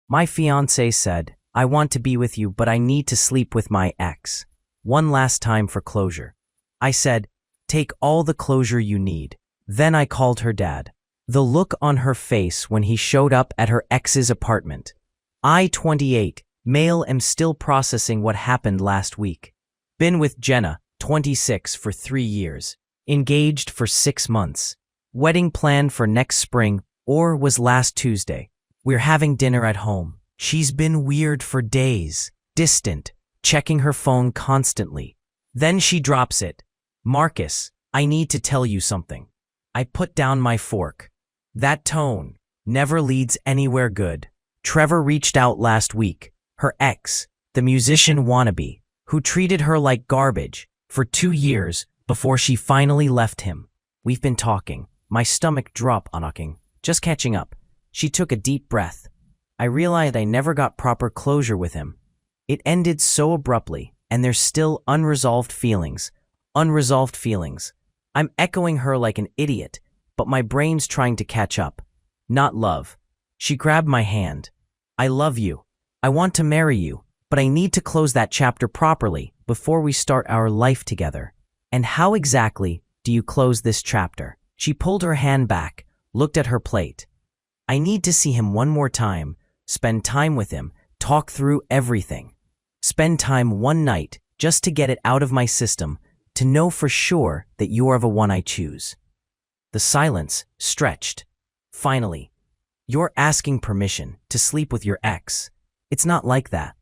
My fiancé said, I want to be with you, but I need to sleep with my ex. One last time for closure. I said, take all the closure you need. Then I called her dad. The look on her face when he showed up at her ex's apartment. I, 28, male, am still processing what happened last week. Been with Jenna, 26, for 3 years. Engaged for 6 months. Wedding planned for next spring, or was last Tuesday. We're having dinner at home. She's been weird for days. Distant, checking her phone constantly. Then she drops it. Marcus, I need to tell you something. I put down my fork. That tone never leads anywhere good. Trevor reached out last week. Her ex, the musician wannabe, who treated her like garbage for 2 years before she finally left him. We've been talking. My stomach dropped on knocking. Just catching up. She took a deep breath. I realized I never got proper closure with him. It ended so abruptly, and there's still unresolved feelings. Unresolved feelings. I'm echoing her like an idiot, but my brain's trying to catch up. Not love. She grabbed my hand. I love you. I want to marry you, but I need to close that chapter properly before we start our life together. And how exactly do you close this chapter? She pulled her hand back, looked at her plate. I need to see him one more time, spend time with him, talk through everything. Spend time one night just to get it out of my system, to know for sure that you are the one I choose. The silence stretched. Finally, you're asking permission to sleep with your ex. It's not like that.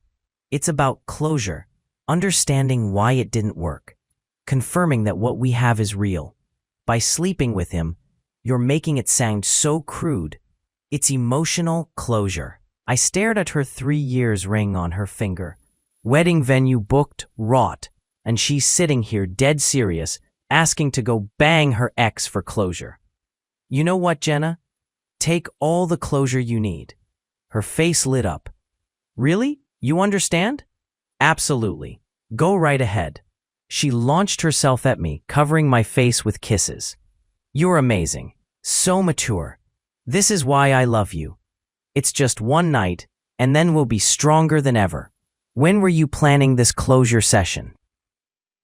It's about closure, understanding why it didn't work, confirming that what we have is real. By sleeping with him, you're making it sound so crude. It's emotional closure. I stared at her 3 years ring on her finger. Wedding venue booked, wrought, and she's sitting here dead serious, asking to go bang her ex for closure. You know what, Jenna? Take all the closure you need. Her face lit up. Really? You understand? Absolutely. Go right ahead. She launched herself at me, covering my face with kisses. You're amazing. So mature. This is why I love you. It's just one night, and then we'll be stronger than ever. When were you planning this closure session?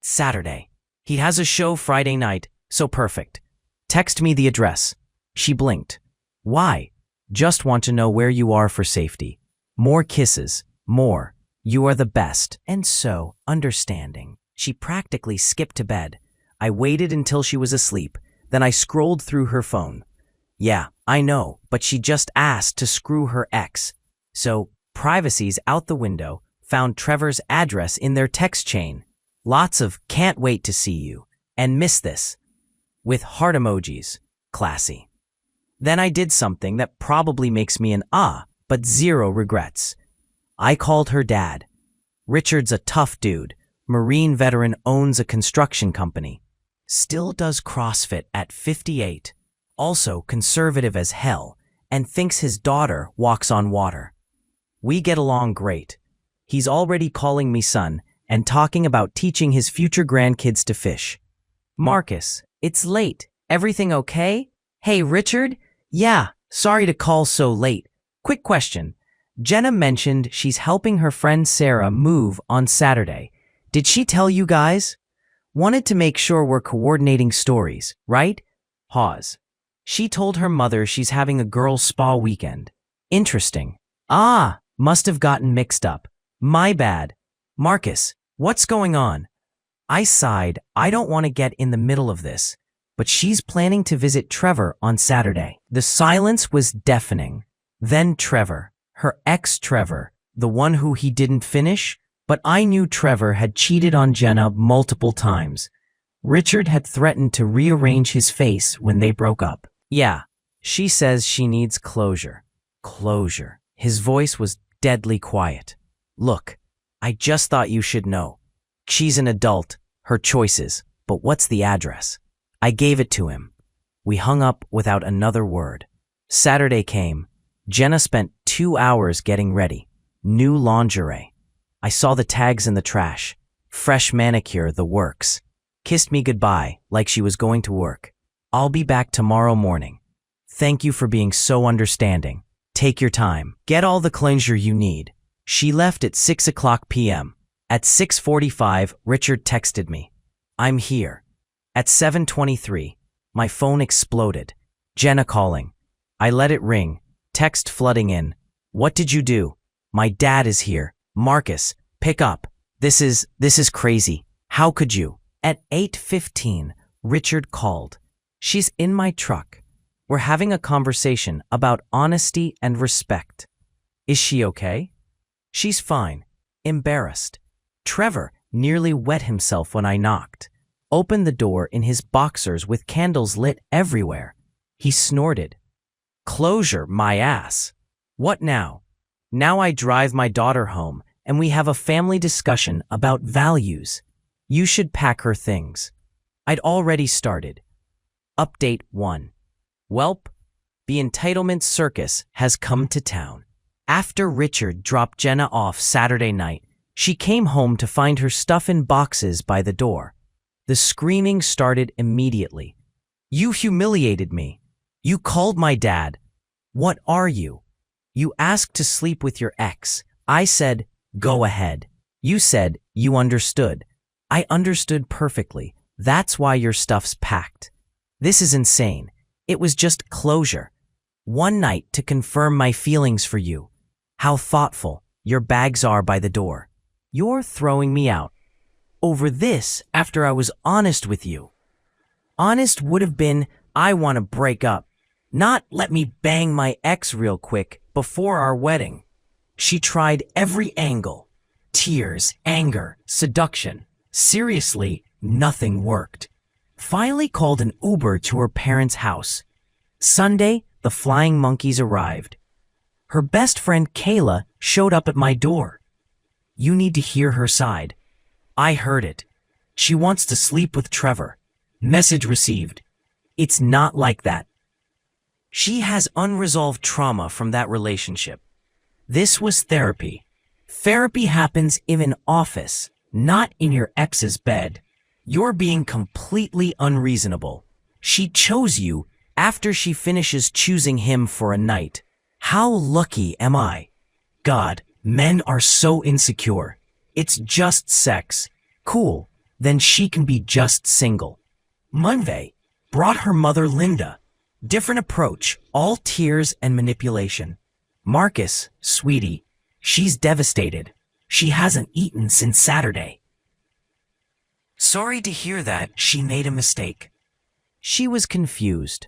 Saturday. He has a show Friday night, so perfect. Text me the address. She blinked. Why? Just want to know where you are for safety. More kisses. More. You are the best. And so, understanding. She practically skipped to bed. I waited until she was asleep. Then I scrolled through her phone. Yeah, I know, but she just asked to screw her ex. So, privacy's out the window. Found Trevor's address in their text chain. Lots of can't wait to see you and miss this. With heart emojis. Classy. Then I did something that probably makes me an but 0 regrets. I called her dad. Richard's a tough dude. Marine veteran, owns a construction company. Still does CrossFit at 58. Also conservative as hell, and thinks his daughter walks on water. We get along great. He's already calling me son and talking about teaching his future grandkids to fish. Marcus, it's late. Everything okay? Hey, Richard? Yeah, sorry to call so late. Quick question. Jenna mentioned she's helping her friend Sarah move on Saturday. Did she tell you guys? Wanted to make sure we're coordinating stories, right? Pause. She told her mother she's having a girls' spa weekend. Interesting. Must have gotten mixed up. My bad. Marcus, what's going on? I sighed. I don't want to get in the middle of this, but she's planning to visit Trevor on Saturday. The silence was deafening. Then Trevor, her ex-Trevor, the one who he didn't finish, but I knew Trevor had cheated on Jenna multiple times. Richard had threatened to rearrange his face when they broke up. Yeah, she says she needs closure. Closure. His voice was deadly quiet. Look, I just thought you should know. She's an adult, her choices, but what's the address? I gave it to him. We hung up without another word. Saturday came. Jenna spent 2 hours getting ready. New lingerie. I saw the tags in the trash. Fresh manicure, the works. Kissed me goodbye like she was going to work. I'll be back tomorrow morning. Thank you for being so understanding. Take your time. Get all the closure you need. She left at 6 o'clock p.m. At 6:45, Richard texted me. I'm here. At 7:23, my phone exploded. Jenna calling. I let it ring. Text flooding in. What did you do? My dad is here. Marcus, pick up. This is crazy. How could you? At 8:15, Richard called. She's in my truck. We're having a conversation about honesty and respect. Is she okay? She's fine. Embarrassed. Trevor nearly wet himself when I knocked. Opened the door in his boxers with candles lit everywhere. He snorted. Closure, my ass. What now? Now I drive my daughter home and we have a family discussion about values. You should pack her things. I'd already started. Update 1. Welp, the entitlement circus has come to town. After Richard dropped Jenna off Saturday night, she came home to find her stuff in boxes by the door. The screaming started immediately. You humiliated me. You called my dad. What are you? You asked to sleep with your ex. I said, go ahead. You said you understood. I understood perfectly. That's why your stuff's packed. This is insane. It was just closure. One night to confirm my feelings for you. How thoughtful. Your bags are by the door. You're throwing me out. Over this after I was honest with you. Honest would have been, I want to break up. Not let me bang my ex real quick before our wedding. She tried every angle. Tears, anger, seduction. Seriously, nothing worked. Finally called an Uber to her parents' house. Sunday, the flying monkeys arrived. Her best friend Kayla showed up at my door. You need to hear her side. I heard it. She wants to sleep with Trevor. Message received. It's not like that. She has unresolved trauma from that relationship. This was therapy. Therapy happens in an office, not in your ex's bed. You're being completely unreasonable. She chose you after she finishes choosing him for a night. How lucky am I? God, men are so insecure. It's just sex. Cool, then she can be just single. Monday brought her mother Linda. Different approach, all tears and manipulation. Marcus, sweetie, she's devastated. She hasn't eaten since Saturday. Sorry to hear that, she made a mistake. She was confused.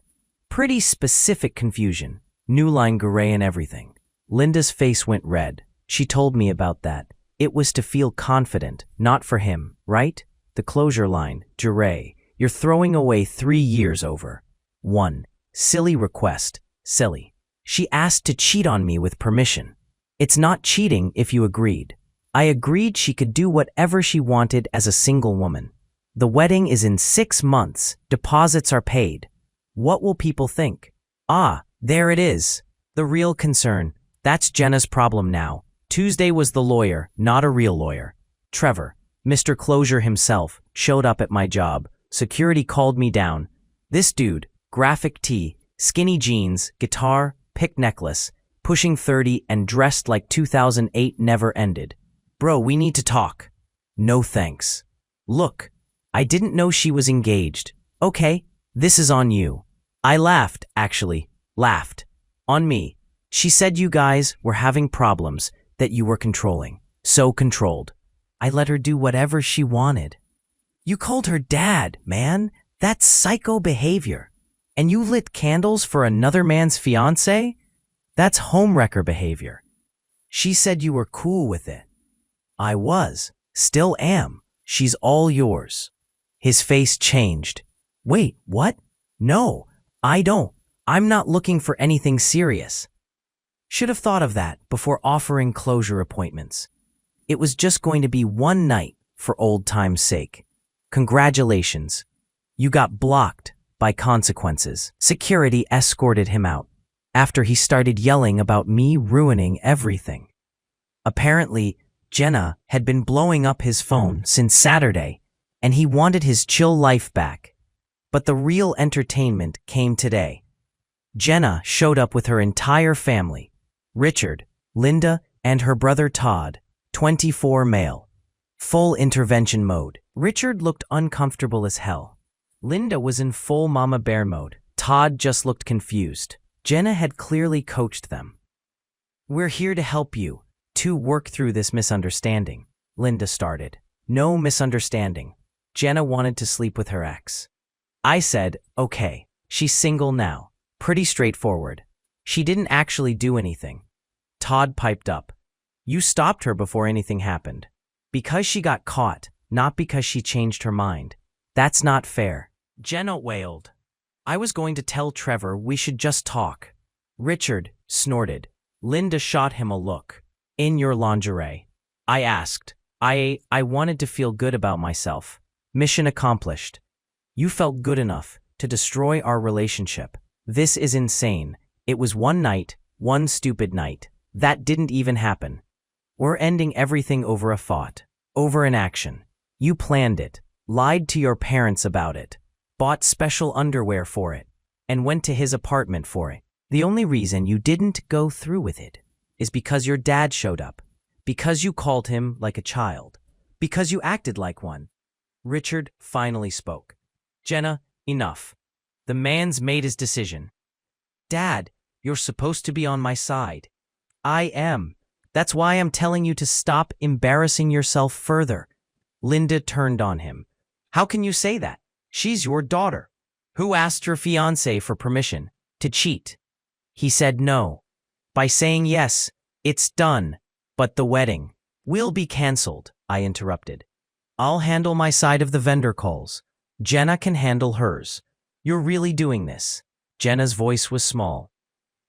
Pretty specific confusion. New lingerie and everything. Linda's face went red. She told me about that. It was to feel confident, not for him, right? The closure line, Jure, you're throwing away 3 years over. 1. Silly request. Silly. She asked to cheat on me with permission. It's not cheating if you agreed. I agreed she could do whatever she wanted as a single woman. The wedding is in 6 months. Deposits are paid. What will people think? Ah, there it is. The real concern. That's Jenna's problem now. Tuesday was the lawyer, not a real lawyer. Trevor, Mr. Closure himself, showed up at my job. Security called me down. This dude, graphic tee, skinny jeans, guitar, pick necklace, pushing 30 and dressed like 2008 never ended. Bro, we need to talk. No thanks. Look, I didn't know she was engaged. Okay, this is on you. I laughed, actually. Laughed. On me. She said you guys were having problems, that you were controlling. So controlled. I let her do whatever she wanted. You called her dad, man. That's psycho behavior. And you lit candles for another man's fiancé? That's homewrecker behavior. She said you were cool with it. I was. Still am. She's all yours. His face changed. Wait, what? No, I don't. I'm not looking for anything serious. Should have thought of that before offering closure appointments. It was just going to be one night for old time's sake. Congratulations. You got blocked by consequences. Security escorted him out after he started yelling about me ruining everything. Apparently, Jenna had been blowing up his phone since Saturday, and he wanted his chill life back. But the real entertainment came today. Jenna showed up with her entire family. Richard, Linda, and her brother Todd, 24 male. Full intervention mode. Richard looked uncomfortable as hell. Linda was in full mama bear mode. Todd just looked confused. Jenna had clearly coached them. "We're here to help you to work through this misunderstanding," Linda started. "No misunderstanding. Jenna wanted to sleep with her ex." I said, "Okay, she's single now. Pretty straightforward. She didn't actually do anything." Todd piped up. "You stopped her before anything happened. Because she got caught, not because she changed her mind. That's not fair." Jenna wailed. "I was going to tell Trevor we should just talk." Richard snorted. Linda shot him a look. "In your lingerie?" I asked. I wanted to feel good about myself. Mission accomplished. "You felt good enough to destroy our relationship. This is insane. It was one night, one stupid night. That didn't even happen. We're ending everything over a thought, over an action. You planned it, lied to your parents about it, bought special underwear for it, and went to his apartment for it. The only reason you didn't go through with it is because your dad showed up, because you called him like a child, because you acted like one." Richard finally spoke. "Jenna, enough. The man's made his decision." "Dad, you're supposed to be on my side." "I am. That's why I'm telling you to stop embarrassing yourself further." Linda turned on him. "How can you say that? She's your daughter. Who asked her fiancé for permission to cheat?" He said no. "By saying yes, it's done. But the wedding will be canceled," I interrupted. "I'll handle my side of the vendor calls. Jenna can handle hers." "You're really doing this?" Jenna's voice was small.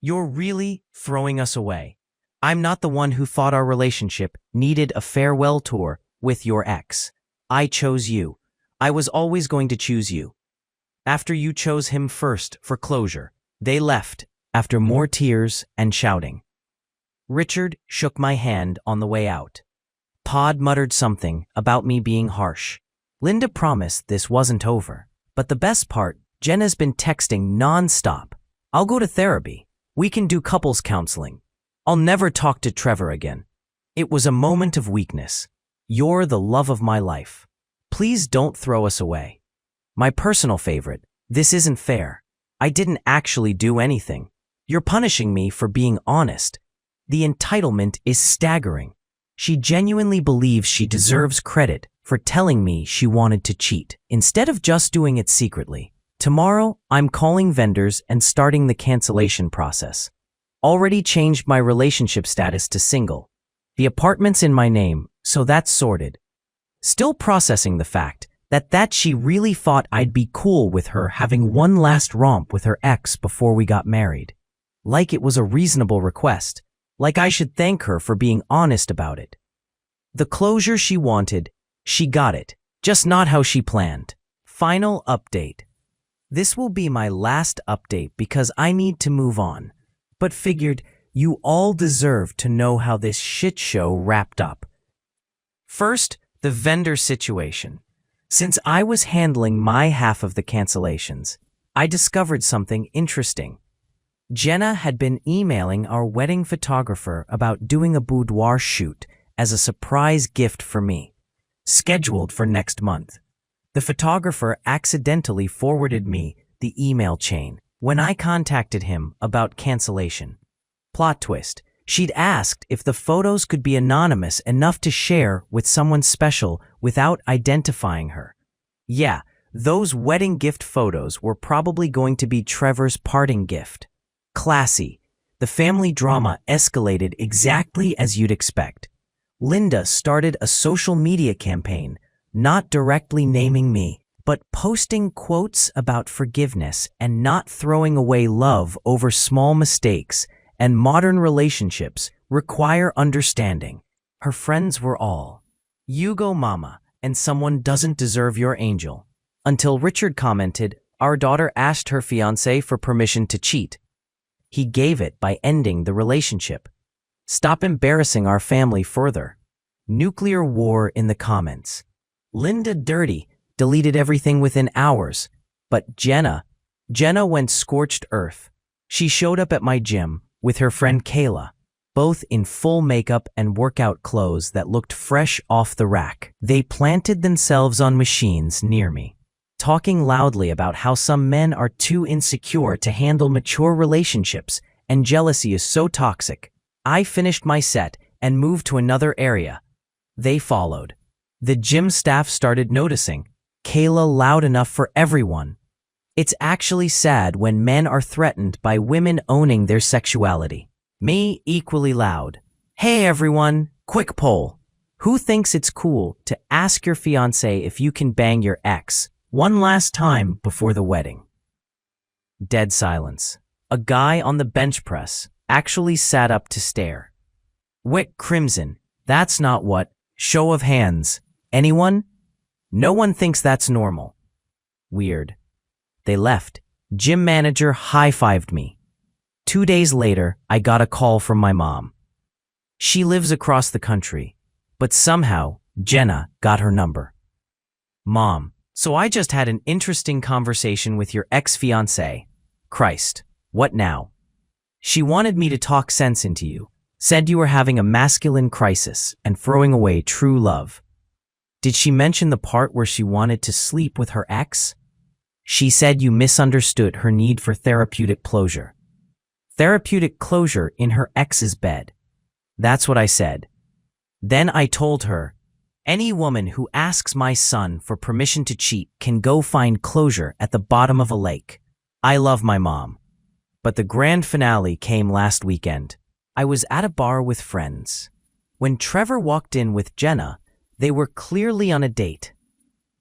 "You're really throwing us away? I'm not the one who thought our relationship needed a farewell tour with your ex. I chose you. I was always going to choose you. After you chose him first for closure, they left after more tears and shouting." Richard shook my hand on the way out. Todd muttered something about me being harsh. Linda promised this wasn't over. But the best part, Jenna's been texting non-stop. "I'll go to therapy. We can do couples counseling. I'll never talk to Trevor again." It was a moment of weakness. "You're the love of my life. Please don't throw us away." My personal favorite, "This isn't fair. I didn't actually do anything. You're punishing me for being honest." The entitlement is staggering. She genuinely believes she deserves credit for telling me she wanted to cheat, instead of just doing it secretly. Tomorrow, I'm calling vendors and starting the cancellation process. Already changed my relationship status to single. The apartment's in my name, so that's sorted. Still processing the fact that she really thought I'd be cool with her having one last romp with her ex before we got married. Like it was a reasonable request. Like I should thank her for being honest about it. The closure she wanted, she got it, just not how she planned. Final update. This will be my last update because I need to move on, but figured you all deserve to know how this shit show wrapped up. First, the vendor situation. Since I was handling my half of the cancellations, I discovered something interesting. Jenna had been emailing our wedding photographer about doing a boudoir shoot as a surprise gift for me, scheduled for next month. The photographer accidentally forwarded me the email chain when I contacted him about cancellation. Plot twist, she'd asked if the photos could be anonymous enough to share with someone special without identifying her. Yeah, those wedding gift photos were probably going to be Trevor's parting gift. Classy. The family drama escalated exactly as you'd expect. Linda started a social media campaign, not directly naming me, but posting quotes about forgiveness and not throwing away love over small mistakes, and modern relationships require understanding. Her friends were all, "You go mama, and someone doesn't deserve your angel." Until Richard commented, "Our daughter asked her fiancé for permission to cheat. He gave it by ending the relationship. Stop embarrassing our family further." Nuclear war in the comments. Linda Dirty deleted everything within hours, but Jenna went scorched earth. She showed up at my gym with her friend Kayla. both in full makeup and workout clothes that looked fresh off the rack. They planted themselves on machines near me, talking loudly about how some men are too insecure to handle mature relationships and jealousy is so toxic. I finished my set and moved to another area. They followed. The gym staff started noticing. Kayla loud enough for everyone. It's actually sad when men are threatened by women owning their sexuality. Me, equally loud. Hey everyone, quick poll. Who thinks it's cool to ask your fiancé if you can bang your ex one last time before the wedding? Dead silence. A guy on the bench press actually sat up to stare. Wick crimson. That's not what. Show of hands. Anyone? No one thinks that's normal. Weird. They left. Gym manager high-fived me. 2 days later, I got a call from my mom. She lives across the country, but somehow Jenna got her number. Mom, so I just had an interesting conversation with your ex-fiancé. Christ, what now? She wanted me to talk sense into you, said you were having a masculine crisis and throwing away true love. Did she mention the part where she wanted to sleep with her ex? She said you misunderstood her need for therapeutic closure. Therapeutic closure in her ex's bed. That's what I said. Then I told her, any woman who asks my son for permission to cheat can go find closure at the bottom of a lake. I love my mom. But the grand finale came last weekend. I was at a bar with friends. When Trevor walked in with Jenna, they were clearly on a date.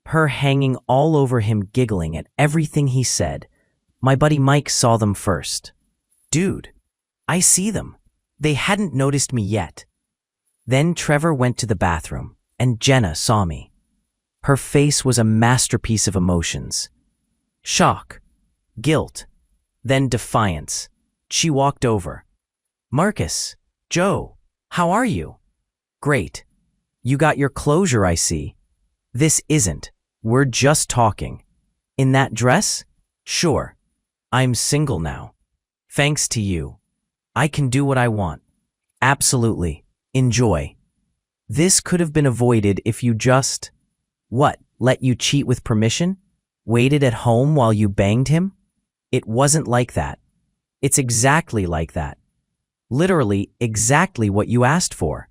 Her hanging all over him, giggling at everything he said. My buddy Mike saw them first. Dude, I see them. They hadn't noticed me yet. Then Trevor went to the bathroom, and Jenna saw me. Her face was a masterpiece of emotions. Shock, guilt, then defiance. She walked over. Marcus, Joe, how are you? Great. You got your closure, I see. This isn't. We're just talking. In that dress? Sure. I'm single now. Thanks to you. I can do what I want. Absolutely. Enjoy. This could have been avoided if you just… What, let you cheat with permission? Waited at home while you banged him? It wasn't like that. It's exactly like that. Literally exactly what you asked for.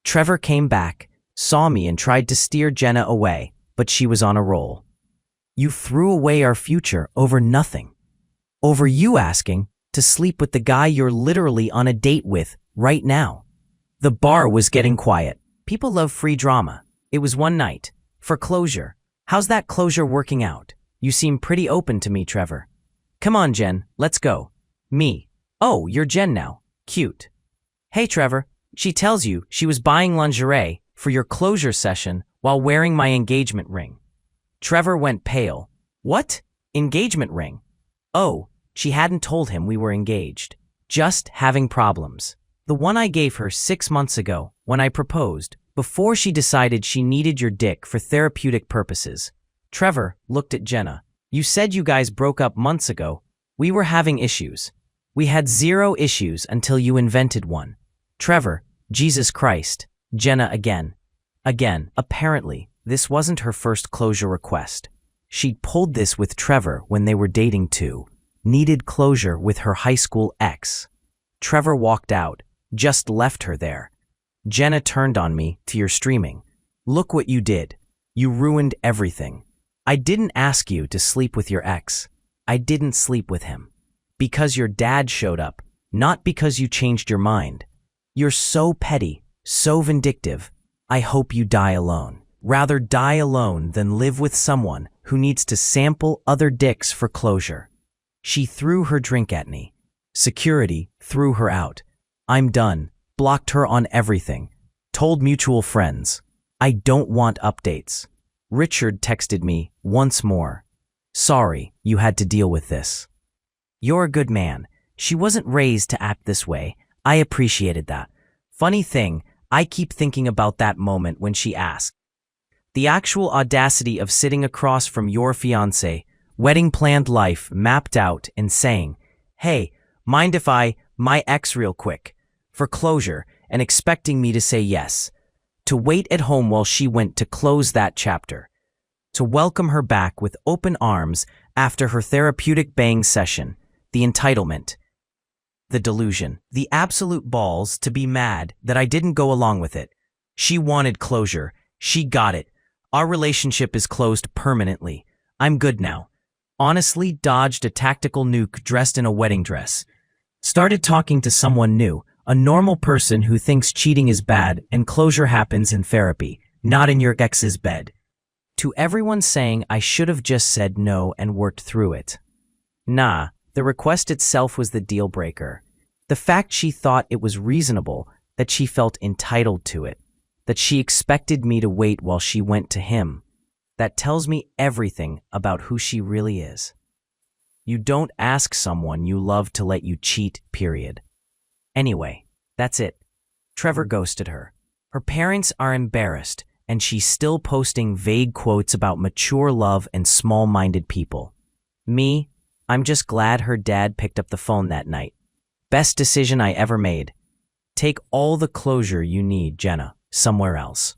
Trevor came back, saw me and tried to steer Jenna away, but she was on a roll. You threw away our future over nothing. Over you asking to sleep with the guy you're literally on a date with right now. The bar was getting quiet. People love free drama. It was one night. For closure. How's that closure working out? You seem pretty open to me, Trevor. Come on, Jen, let's go. Me. Oh, you're Jen now. Cute. Hey, Trevor. She tells you she was buying lingerie for your closure session while wearing my engagement ring. Trevor went pale. What? Engagement ring? Oh, she hadn't told him we were engaged. Just having problems. The one I gave her 6 months ago when I proposed, before she decided she needed your dick for therapeutic purposes. Trevor looked at Jenna. You said you guys broke up months ago. We were having issues. We had 0 issues until you invented one. Trevor, Jesus Christ. Jenna again. Again, apparently, this wasn't her first closure request. She'd pulled this with Trevor when they were dating too. Needed closure with her high school ex. Trevor walked out, just left her there. Jenna turned on me to your streaming. Look what you did. You ruined everything. I didn't ask you to sleep with your ex. I didn't sleep with him. Because your dad showed up, not because you changed your mind. You're so petty, so vindictive. I hope you die alone. Rather die alone than live with someone who needs to sample other dicks for closure. She threw her drink at me. Security threw her out. I'm done. Blocked her on everything. Told mutual friends. I don't want updates. Richard texted me once more. Sorry you had to deal with this. You're a good man. She wasn't raised to act this way. I appreciated that. Funny thing, I keep thinking about that moment when she asked. The actual audacity of sitting across from your fiancé, wedding planned life mapped out, and saying, hey, mind if my ex real quick. for closure and expecting me to say yes, to wait at home while she went to close that chapter, to welcome her back with open arms after her therapeutic bang session, the entitlement, the delusion, the absolute balls to be mad that I didn't go along with it. She wanted closure. She got it. Our relationship is closed permanently. I'm good now. Honestly, dodged a tactical nuke dressed in a wedding dress. Started talking to someone new, a normal person who thinks cheating is bad and closure happens in therapy, not in your ex's bed. To everyone saying I should have just said no and worked through it. Nah, the request itself was the deal breaker. The fact she thought it was reasonable, that she felt entitled to it, that she expected me to wait while she went to him. That tells me everything about who she really is. You don't ask someone you love to let you cheat, period. Anyway, that's it. Trevor ghosted her. Her parents are embarrassed, and she's still posting vague quotes about mature love and small-minded people. Me, I'm just glad her dad picked up the phone that night. Best decision I ever made. Take all the closure you need, Jenna, somewhere else.